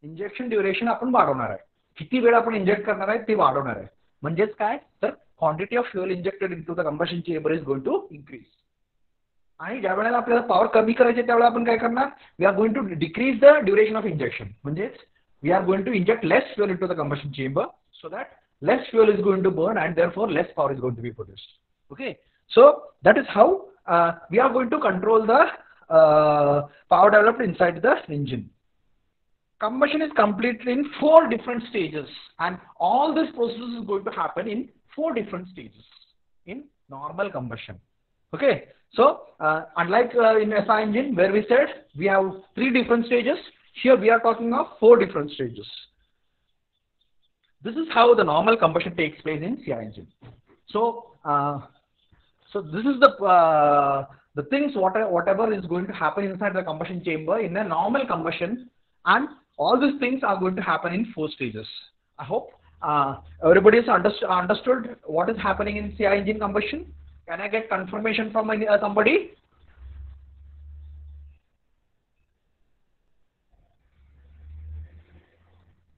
Injection duration आपण वाढवणार आहे. किती वेळ आपण inject करणार आहे ते वाढवणार आहे. म्हणजेच काय तर quantity of fuel injected into the combustion chamber is going to increase. आणि ज्या वेळेला आपल्याला पॉवर कमी करायची त्यावेळेला आपण काय करणार? We are going to decrease the duration of injection. म्हणजेच we are going to inject less fuel into the combustion chamber so that less fuel is going to burn and therefore less power is going to be produced. Okay, so that is how we are going to control the power developed inside the engine. Combustion is completed in 4 different stages and all this process is going to happen in 4 different stages in normal combustion. Okay, so unlike in SI engine where we said we have 3 different stages, here we are talking of 4 different stages. This is how the normal combustion takes place in CI engine. So, so this is the things whatever is going to happen inside the combustion chamber in a normal combustion, and all these things are going to happen in 4 stages. I hope everybody has understood what is happening in CI engine combustion. Can I get confirmation from somebody?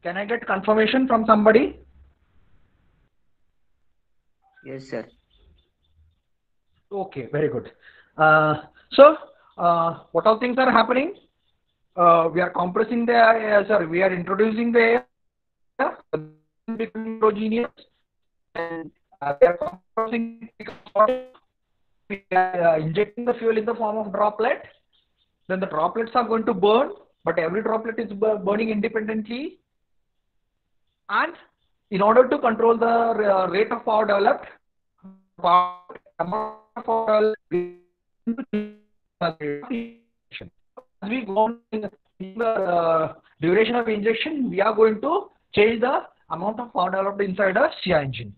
Can I get confirmation from somebody? Yes, sir. Okay, very good. So, what all things are happening? We are compressing the air, we are introducing the air, heterogeneous, and we are compressing, we are injecting the fuel in the form of droplet. Then the droplets are going to burn, but every droplet is burning independently. And in order to control the rate of power developed, as we go on in the duration of injection, we are going to change the amount of power developed inside a CI engine.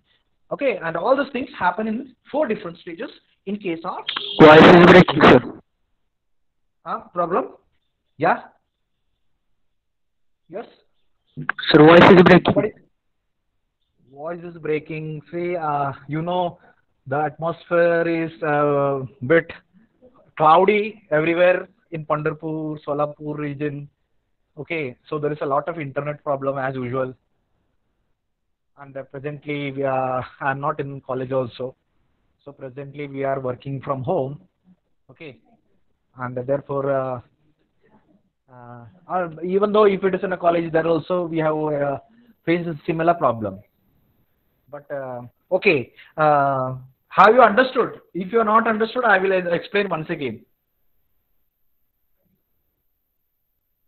Okay, and all these things happen in 4 different stages in case of. Voice is breaking, sir. Problem? Yeah? Yes? Sir, voice is breaking. Voice is breaking. See, the atmosphere is bit cloudy everywhere in Pandharpur, Solapur region. Okay, so there is a lot of internet problem as usual. And presently, I'm not in college also. So presently, we are working from home. Okay, and therefore, even though if it is in a college, there also we have faced a similar problem. But okay, have you understood? If you are not understood, I will explain once again.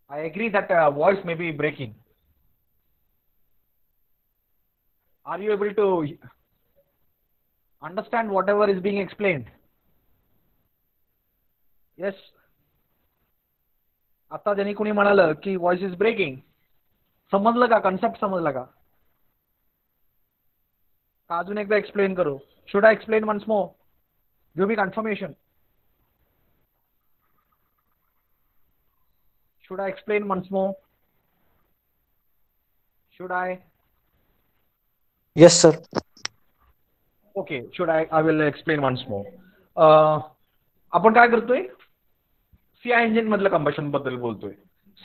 I agree that voice may be breaking. Are you able to understand whatever is being explained? Yes. आता ज्यांनी कोणी म्हणालं की voice is breaking, समजलं का? Concept समजला का? अजून एकदा एक्सप्लेन करू? Should I explain once more? Give me confirmation. Should I explain once more? Should I? Yes, sir. Okay. Should I? I will explain once more. आपण काय करतोय? CI इंजिन मधलं कंबशन बद्दल बोलतोय.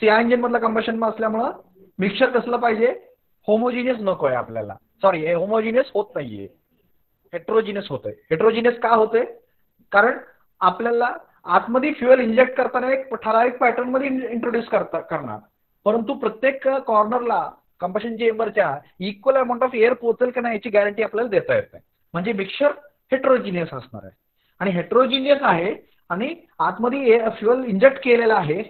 CI इंजिन मधलं combustion असल्यामुळं mixture कसलं पाहिजे? होमोजिनियस नकोय आपल्याला. सॉरी, हे होमोजिनियस होत नाहीये, हेट्रोजिनियस होतंय. हेट्रोजिनियस का होतंय? कारण आपल्याला आतमध्ये फ्युएल इंजेक्ट करताना एक ठराविक पॅटर्न मध्ये इंट्रोड्यूस करणार, परंतु प्रत्येक कॉर्नरला कंबशन चेंबरच्या इक्वल अमाऊंट ऑफ एअर पोहोचेल का नाही याची गॅरंटी आपल्याला देता येत नाही. म्हणजे मिक्सचर हेट्रोजिनियस असणार आहे. आणि हेट्रोजिनियस आहे आणि आतमध्ये फ्युएल इंजेक्ट केलेला आहे,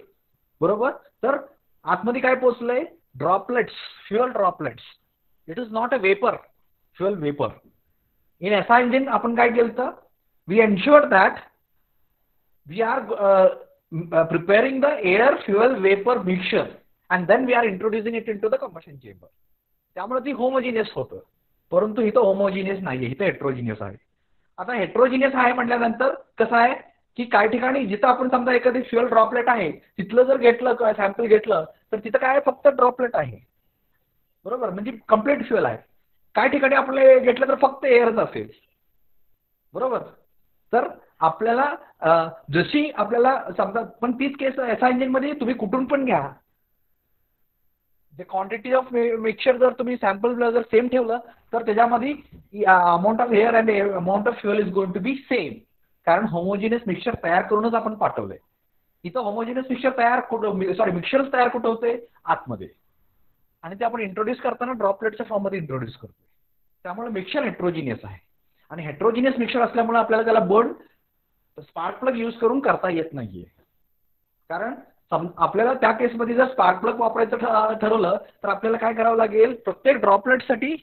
बरोबर. तर आतमध्ये काय पोहोचलंय? Droplets, fuel droplets. It is not a vapour, fuel vapour. In SI engine आपण काय केलं? We ensure that we are preparing the air fuel vapor mixture and then we are introducing it into the combustion chamber. त्यामुळे ती homogeneous होतं, परंतु इथं homogeneous नाहीये, इथं हेट्रोजिनियस आहे. आता हेट्रोजिनियस आहे म्हटल्यानंतर कसं आहे की काही ठिकाणी जिथं आपण समजा एखादी फ्युएल ड्रॉपलेट आहे तिथलं जर घेतलं, सॅम्पल घेतलं तर तिथं काय फक्त ड्रॉपलेट आहे, बरोबर, म्हणजे कम्प्लीट फ्युएल आहे. काही ठिकाणी आपल्याला घेतलं तर फक्त एअरच असेल, बरोबर. तर आपल्याला जशी आपल्याला समजा, पण तीच केस एसआय इंजिन मध्ये तुम्ही कुठून पण घ्या, जे क्वांटिटी ऑफ मिक्सचर जर तुम्ही सॅम्पल जर सेम ठेवलं तर त्याच्यामध्ये amount of air and amount of fuel is going to be same. कारण होमोजिनियस मिक्सचर तयार करूनच आपण पाठवलंय. इथं होमोजिनियस मिक्सचर मिक्सचर तयार कुठं होते? आतमध्ये. आणि ते आपण इंट्रोड्यूस करताना ड्रॉपलेटच्या फॉर्म मध्ये इंट्रोड्यूस करतोय. त्यामुळे मिक्सचर हेट्रोजिनियस आहे. आणि हेट्रोजिनियस मिक्सचर असल्यामुळे आपल्याला त्याला बर्न स्पार्क प्लग यूज करून करता येत नाहीये. कारण आपल्याला त्या केसमध्ये जर स्पार्क प्लग वापरायचं ठरवलं तर आपल्याला काय करावं लागेल? प्रत्येक ड्रॉपलेटसाठी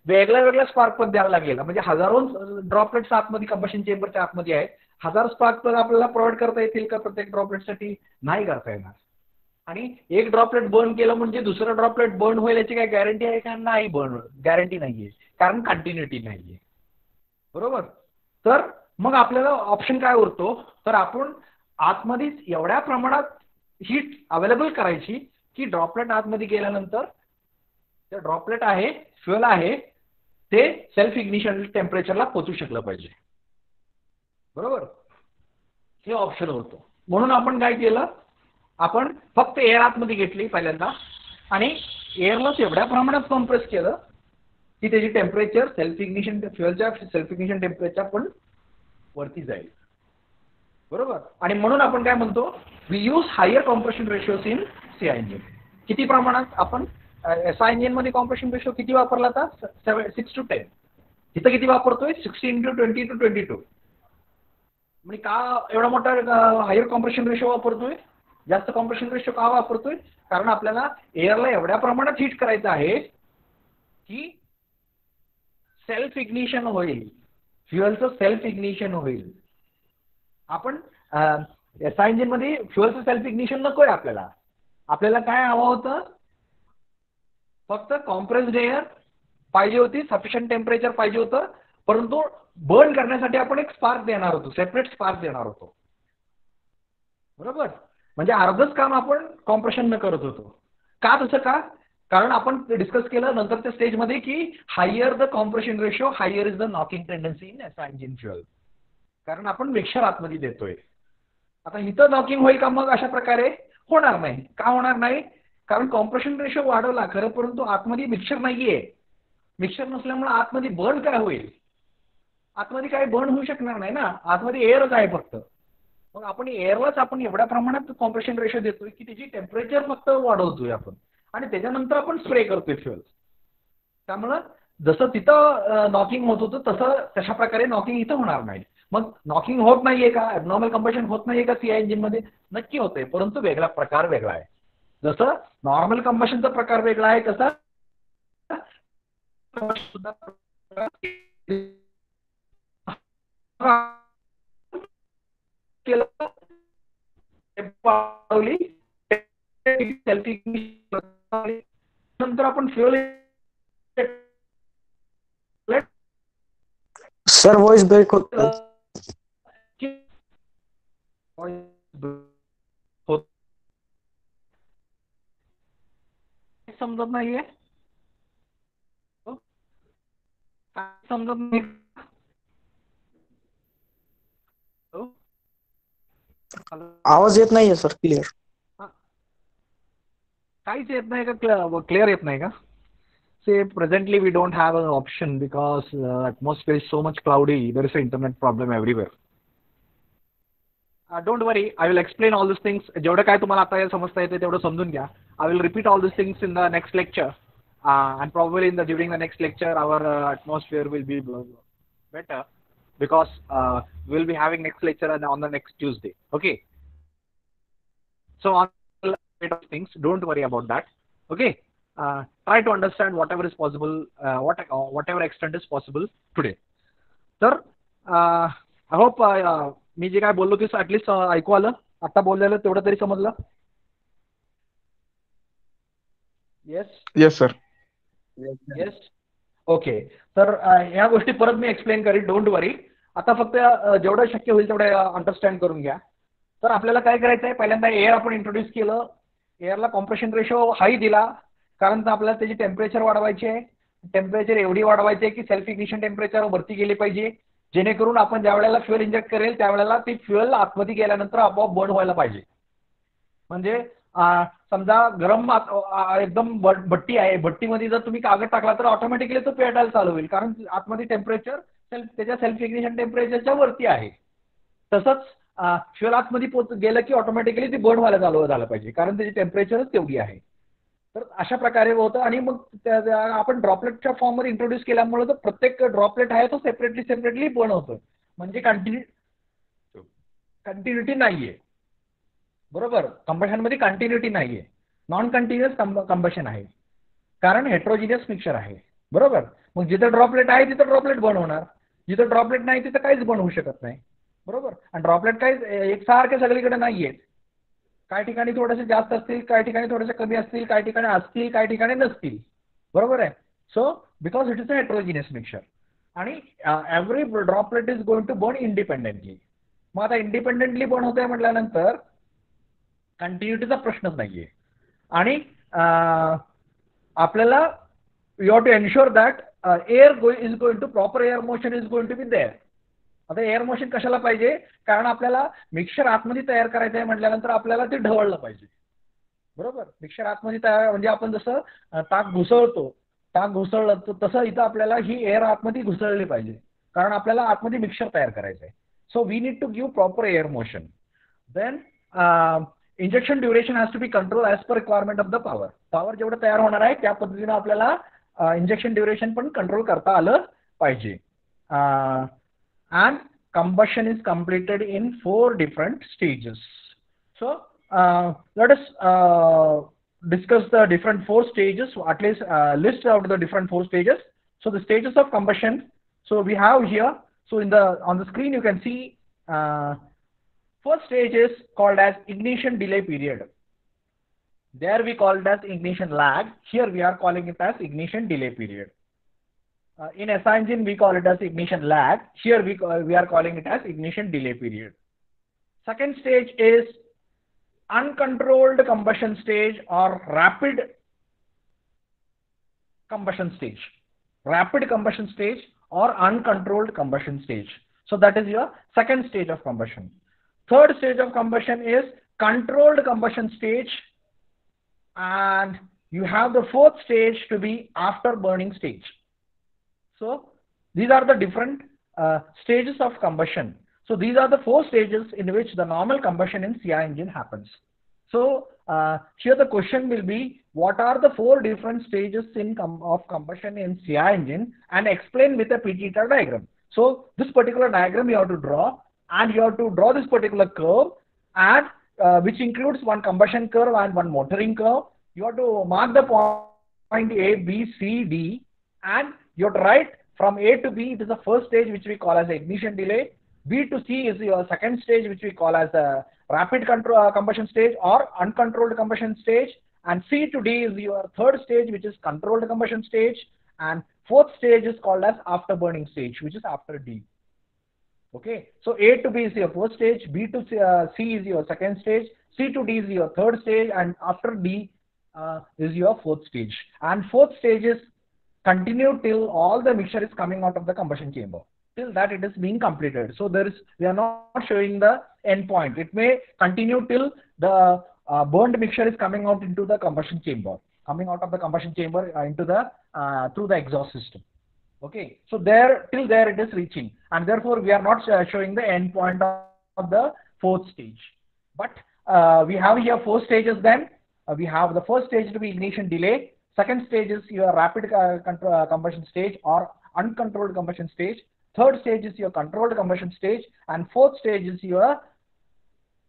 वेगळ्या वेगळ्या स्पार्क प्लग द्यावं लागेल. म्हणजे हजारो ड्रॉपलेट्स आतमध्ये कंबशन चेंबरच्या आतमध्ये आहेत. 1000 स्पार्क प्लग आपल्याला प्रोव्हाइड करता येतील का प्रत्येक ड्रॉपलेटसाठी? नाही करता येणार. आणि एक ड्रॉपलेट बर्न केलं म्हणजे दुसरं ड्रॉपलेट बर्न होईल याची काय गॅरंटी आहे का? नाही, बर्न गॅरंटी नाहीये, कारण कंटिन्युटी नाहीये, बरोबर. तर मग आपल्याला ऑप्शन काय उरतो? तर आपण आतमध्येच एवढ्या प्रमाणात हीट अवेलेबल करायची की ड्रॉपलेट आतमध्ये गेल्यानंतर ते ड्रॉपलेट आहे, फ्युएल आहे, ते सेल्फ इग्निशन टेम्परेचरला पोहोचू शकलं पाहिजे, बरोबर. हे ऑप्शन उरतो. म्हणून आपण काय केलं? आपण फक्त एअर आतमध्ये घेतली पहिल्यांदा आणि एअरलाच एवढ्या प्रमाणात कॉम्प्रेस केलं की त्याची टेम्परेचर सेल्फ इग्निशन फ्युएलच्या सेल्फ इग्निशन टेम्परेचर पण वरती जाईल, बरोबर. आणि म्हणून आपण काय म्हणतो? We use higher compression ratios in CI engine. किती प्रमाणात आपण एसआय इंजिन मध्ये कॉम्प्रेशन रेशियो किती वापरला आता? 6 to 10. इथं किती वापरतोय? 16:20:22. म्हणजे का एवढा मोठा हायर कॉम्प्रेशन रेशियो वापरतोय? जास्त कॉम्प्रेशन रेशियो का वापरतोय? कारण आपल्याला एअरला एवढ्या प्रमाणात हीट करायचं आहे की सेल्फ इग्निशन होईल, फ्युएलचं सेल्फ इग्निशन होईल. आपण एसआय इंजिन मध्ये फ्युएलचं सेल्फ इग्निशन नकोय आपल्याला. आपल्याला काय हवं होतं? फक्त कॉम्प्रेस्ड एअर पाहिजे होती, सफिशियंट टेम्परेचर पाहिजे होतं, परंतु बर्न करण्यासाठी आपण एक स्पार्क देणार होतो, सेपरेट स्पार्क देणार होतो. बरोबर. म्हणजे अर्धच काम आपण कॉम्प्रेशन न करत होतो. का तसं का? कारण आपण डिस्कस केलं नंतरच्या स्टेजमध्ये की higher the compression ratio higher is the knocking tendency in SI engine fuel. कारण आपण मिक्सर आतमध्ये देतोय. आता इथं नॉकिंग होईल का? मग अशा प्रकारे होणार नाही. का होणार नाही? कारण कॉम्प्रेशन रेशो वाढवला खरं, परंतु आतमध्ये मिक्सर नाहीये. मिक्सर नसल्यामुळे आतमध्ये बर्न काय होईल? आतमध्ये काय बर्न होऊ शकणार नाही ना. आतमध्ये एअरच आहे फक्त. मग आपण एअरलाच आपण एवढ्या प्रमाणात कॉम्प्रेशन रेशो देतोय की त्याची टेम्परेचर फक्त वाढवतोय आपण आणि त्याच्यानंतर आपण स्प्रे करतोय फ्युअल. त्यामुळं जसं तिथं नॉकिंग होत होतं तसं तशा प्रकारे नॉकिंग इथं होणार नाही. मग नॉकिंग होत नाहीये का? ॲबनॉर्मल कंबशन होत नाहीये का सीआय इंजिनमध्ये? नक्की होते, परंतु वेगळा प्रकार वेगळा आहे. जसं नॉर्मल कंबशनचा प्रकार वेगळा आहे तसा सुद्धा केलं वाढवली नंतर आपण फ्युअल सर वॉइस ब्रेक होत. समजत नाहीये. समजत नाही. आवाज येत नाहीये सर क्लिअर. काहीच येत नाही का? क्लिअर येत नाही का? Say presently we don't have an option because atmosphere is so much cloudy. There is an internet problem everywhere. Don't worry, I will explain all these things. जेवढं काय तुम्हाला आता समजता येते तेवढं समजून घ्या. I will repeat all these things in the next lecture, and probably during the next lecture our atmosphere will be better because we will be having next lecture on the next Tuesday. Okay. So on bit of things, don't worry about that. Okay. Try to understand whatever is possible, whatever extent is possible today. तर I hope मी जे काय बोललो ते at least ऐकू आलं. आता बोललेलं तेवढं तरी समजलं. Yes sir. येस. ओके. तर ह्या गोष्टी परत मी एक्सप्लेन करीन. डोंट वरी. आता फक्त जेवढं शक्य होईल तेवढं अंडरस्टँड करून घ्या. तर आपल्याला काय करायचं आहे? पहिल्यांदा एअर आपण इंट्रोड्यूस केलं. एअरला कॉम्प्रेशन रेशो हाई दिला कारण आपल्याला त्याची टेम्परेचर वाढवायची आहे. टेम्परेचर एवढी वाढवायची आहे की सेल्फ इग्निशन टेम्परेचर वरती गेली पाहिजे, जेणेकरून आपण ज्या वेळेला फ्युअल इंजेक्ट करेल त्यावेळेला ती फ्युअल आतमध्ये गेल्यानंतर आपोआप बर्न व्हायला पाहिजे. म्हणजे समजा गरम एकदम भट्टी आहे, भट्टीमध्ये जर तुम्ही कागद टाकला तर ऑटोमॅटिकली तो पेटायला चालू होईल कारण आतमध्ये टेम्परेचर त्याच्या सेल्फ इग्निशन टेम्परेचरच्या वरती आहे. तसंच फ्युअल आतमध्ये गेलं की ऑटोमॅटिकली ती बर्न व्हायला चालू झालं पाहिजे कारण त्याची टेम्परेचरच तेवढी आहे. तर अशा प्रकारे होतं. आणि मग आपण ड्रॉपलेटच्या फॉर्मवर इंट्रोड्यूस केल्यामुळे तर प्रत्येक ड्रॉपलेट आहे तो सेपरेटली बर्न होतो. म्हणजे कंटिन्युटी नाहीये. बरोबर. कंबशनमध्ये कंटिन्युटी नाहीये. नॉन कंटिन्युअस कंबशन आहे कारण हेट्रोजिनियस मिक्सचर आहे. बरोबर. मग जिथं ड्रॉपलेट आहे तिथं ड्रॉपलेट बर्न होणार, जिथं ड्रॉपलेट नाही तिथं काहीच बर्न होऊ शकत नाही. बरोबर. आणि ड्रॉपलेट काही एकसारखे सगळीकडे नाहीयेत. काही ठिकाणी थोडेसे जास्त असतील, काही ठिकाणी थोडेसे कमी असतील, काही ठिकाणी असतील, काही ठिकाणी नसतील. बरोबर आहे. So because it is a heterogeneous mixture आणि every droplet is going to burn independently. मग आता इंडिपेंडेंटली बर्न होतंय म्हटल्यानंतर कंटिन्युटीचा प्रश्नच नाहीये. आणि आपल्याला you have to ensure that air is going to proper air motion is going to be there. आता एअर मोशन कशाला पाहिजे? कारण आपल्याला मिक्सचर आतमध्ये तयार करायचं आहे म्हटल्यानंतर आपल्याला ते ढवळलं पाहिजे. बरोबर. मिक्सचर आतमध्ये तयार म्हणजे आपण जसं ताक घुसळलं तसं इथं आपल्याला ही एअर आतमध्ये घुसळली पाहिजे कारण आपल्याला आतमध्ये मिक्सचर तयार करायचं आहे. So we need to give proper air motion. Then injection duration has to be control as per requirement of the power. Power जेवढं तयार होणार आहे त्या पद्धतीनं आपल्याला इंजेक्शन ड्युरेशन पण कंट्रोल करता आलं पाहिजे. And combustion is completed in 4 different stages. So let us discuss the different 4 stages, at least list out the different 4 stages. So the stages of combustion. So we have here. So on the screen you can see first stage is called as ignition delay period. There we call it as ignition lag. Here we are calling it as ignition delay period. In SI engine we call it as ignition lag. Here we are calling it as ignition delay period. Second stage is uncontrolled combustion stage or rapid combustion stage. Rapid combustion stage or uncontrolled combustion stage. So that is your second stage of combustion. Third stage of combustion is controlled combustion stage, and you have the fourth stage to be after burning stage. So these are the different stages of combustion. So these are the four stages in which the normal combustion in CI engine happens. So here the question will be, what are the four different stages of combustion in CI engine, and explain with a PT diagram. So this particular diagram you have to draw, and you have to draw this particular curve, and which includes one combustion curve and one motoring curve. You have to mark the point A, B, C, D, and you have to write from A to B. It is the first stage which we call as the ignition delay. B to C is your second stage which we call as the rapid combustion stage or uncontrolled combustion stage, and C to D is your third stage which is controlled combustion stage, and fourth stage is called as afterburning stage, which is after D. Okay, so A to B is your first stage, B to C is your second stage, C to D is your third stage, and after D is your fourth stage. And fourth stage is continue till all the mixture is coming out of the combustion chamber. Till that it is being completed. So we are not showing the end point. It may continue till the burned mixture is coming out into the combustion chamber, coming out of the combustion chamber into the through the exhaust system. Okay, so till there it is reaching, and therefore we are not showing the end point of the fourth stage. But we have here four stages. Then we have the first stage to be ignition delay. Second stage is your rapid combustion stage or uncontrolled combustion stage. Third stage is your controlled combustion stage, and fourth stage is your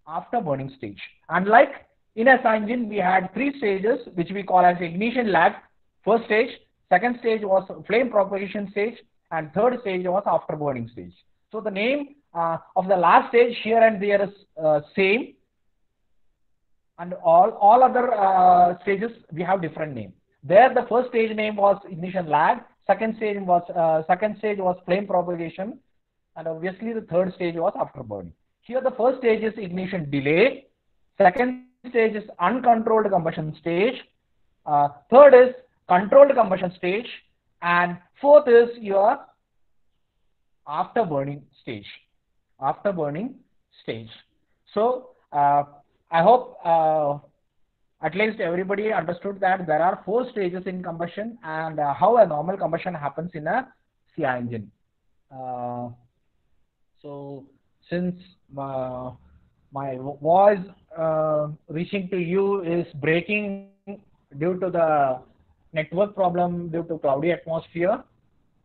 afterburning stage. And like in a SI engine, we had three stages which we call as ignition lag. First stage, second stage was flame propagation stage, and third stage was afterburning stage. So the name of the last stage here and there is same, and all other stages we have different name. There the first stage name was ignition lag, second stage was flame propagation, and obviously the third stage was afterburning. Here the first stage is ignition delay, second stage is uncontrolled combustion stage, third is controlled combustion stage, and fourth is your afterburning stage. So I hope at least everybody understood that there are four stages in combustion, and how a normal combustion happens in a CI engine. So since my voice reaching to you is breaking due to the network problem due to cloudy atmosphere,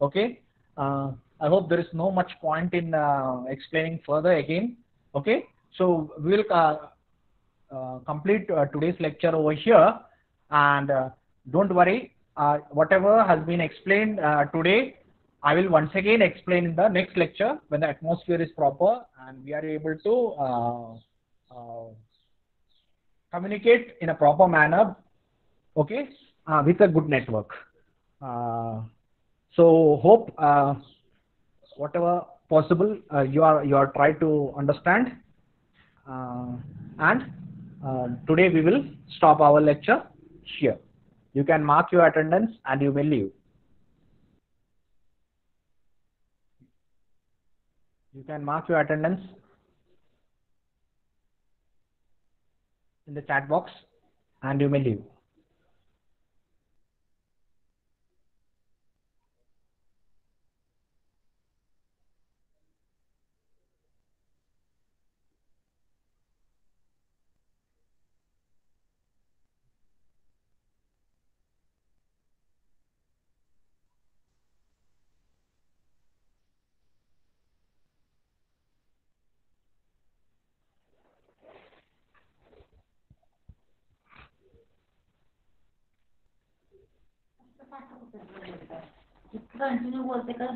okay, I hope there is no much point in explaining further again. Okay, so we will complete today's lecture over here, and don't worry, whatever has been explained today, I will once again explain in the next lecture when the atmosphere is proper and we are able to communicate in a proper manner, okay, with a good network. So hope whatever possible you are trying to understand, and today we will stop our lecture here. You can mark your attendance and you may leave. You can mark your attendance in the chat box and you may leave. Continue बोलते का